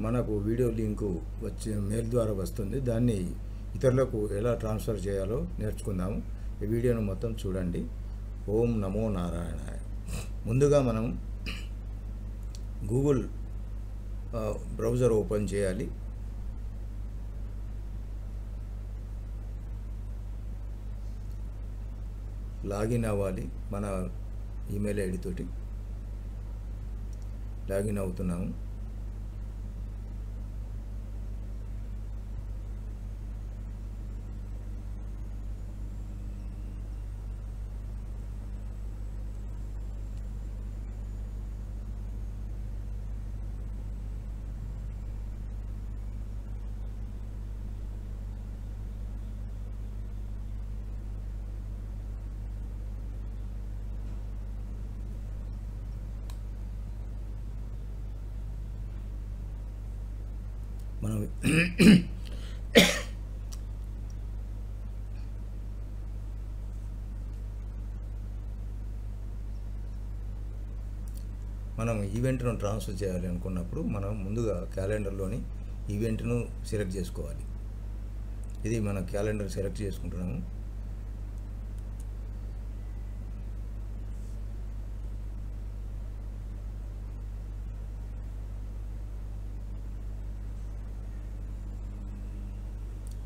మనకు video link వచ్చి mail ద్వారా వస్తుంది. దాన్ని ఇతరులకు ఎలా ట్రాన్స్ఫర్ చేయాలో నేర్చుకుందాము. ఈ వీడియోను మొత్తం చూడండి. ఓం నమో నారాయణాయ. ముందుగా మనం గూగుల్ బ్రౌజర్ ఓపెన్ చేయాలి. లాగిన్ అవ్వాలి. మన ఈమెయిల్ ఐడి తోటి లాగిన్ అవుతున్నాము. మనం ఈవెంట్ను ట్రాన్స్ఫర్ చేయాలి అనుకున్నప్పుడు మనం ముందుగా క్యాలెండర్లోని ఈవెంట్ను సెలెక్ట్ చేసుకోవాలి. ఇది మన క్యాలెండర్ సెలెక్ట్ చేసుకుంటున్నాము.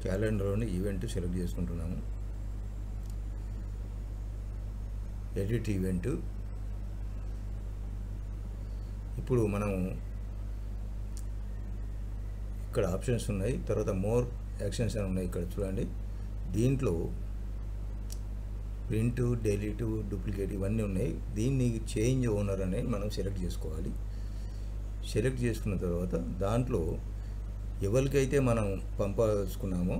క్యాలెండర్లోని ఈవెంట్ సెలెక్ట్ చేసుకుంటున్నాము. Edit event. ఇప్పుడు మనం ఇక్కడ ఆప్షన్స్ ఉన్నాయి, తర్వాత మోర్ యాక్షన్స్ అని ఉన్నాయి. ఇక్కడ చూడండి, దీంట్లో ప్రింట్, డెలీట్, డూప్లికేట్ ఇవన్నీ ఉన్నాయి. దీన్ని చేంజ్ ఓనర్ అనేది మనం సెలెక్ట్ చేసుకోవాలి. సెలెక్ట్ చేసుకున్న తర్వాత దాంట్లో ఎవరికైతే మనం పంపదలుచుకున్నామో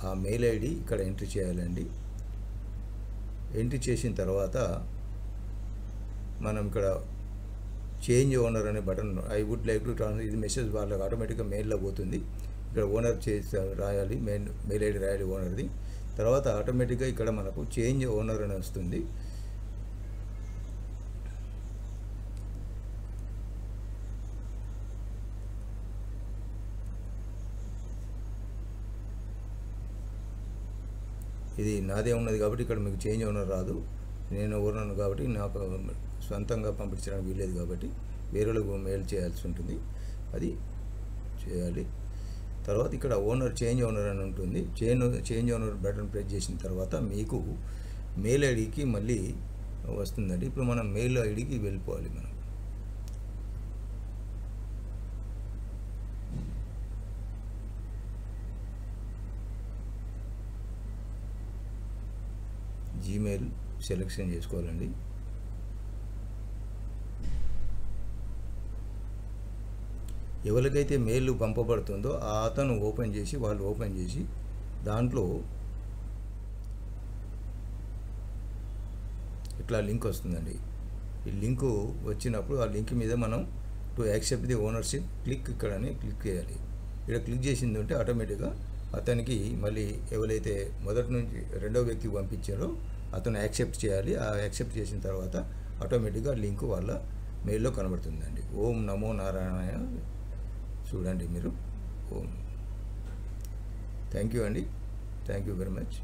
ఆ మెయిల్ ఐడి ఇక్కడ ఎంట్రీ చేయాలండి. ఎంట్రీ చేసిన తర్వాత మనం ఇక్కడ చేంజ్ ఓనర్ అనే button, I would like to transfer, ఇది మెసేజ్ వాళ్ళకి ఆటోమేటిక్గా మెయిల్లో పోతుంది. ఇక్కడ ఓనర్ చేసి రాయాలి, మెయిల్ ఐడి రాయాలి ఓనర్ది. తర్వాత ఆటోమేటిక్గా ఇక్కడ మనకు చేంజ్ ఓనర్ అని వస్తుంది. ఇది నాదే ఉన్నది కాబట్టి ఇక్కడ మీకు చేంజ్ ఓనర్ రాదు. నేను ఓనర్ కాబట్టి నాకు సొంతంగా పంపించడానికి వీల్లేదు కాబట్టి వేరేలకు మెయిల్ చేయాల్సి ఉంటుంది. అది చేయాలి. తర్వాత ఇక్కడ ఓనర్, చేంజ్ ఓనర్ అని ఉంటుంది. చేంజ్ ఓనర్ బటన్ ప్రెస్ చేసిన తర్వాత మీకు మెయిల్ ఐడికి మళ్ళీ వస్తుందండి. ఇప్పుడు మనం మెయిల్ ఐడికి వెళ్ళిపోవాలి. మనం జీమెయిల్ సెలెక్షన్ చేసుకోవాలండి. ఎవరికైతే మెయిల్ పంపబడుతుందో అతను వాళ్ళు ఓపెన్ చేసి దాంట్లో ఇట్లా లింక్ వస్తుందండి. ఈ లింకు వచ్చినప్పుడు ఆ లింక్ మీద మనం టు యాక్సెప్ట్ ది ఓనర్షిప్ ఇక్కడని క్లిక్ చేయాలి. ఇక్కడ క్లిక్ చేసింది ఉంటే ఆటోమేటిక్గా అతనికి మళ్ళీ ఎవరైతే మొదటి నుంచి రెండో వ్యక్తికి పంపించారో అతను యాక్సెప్ట్ చేయాలి. ఆ యాక్సెప్ట్ చేసిన తర్వాత ఆటోమేటిక్గా లింక్ వాళ్ళ మెయిల్లో కనబడుతుందండి. ఓం నమో నారాయణ. చూడండి మీరు. ఓం. థ్యాంక్ యూ అండి. Thank you very much.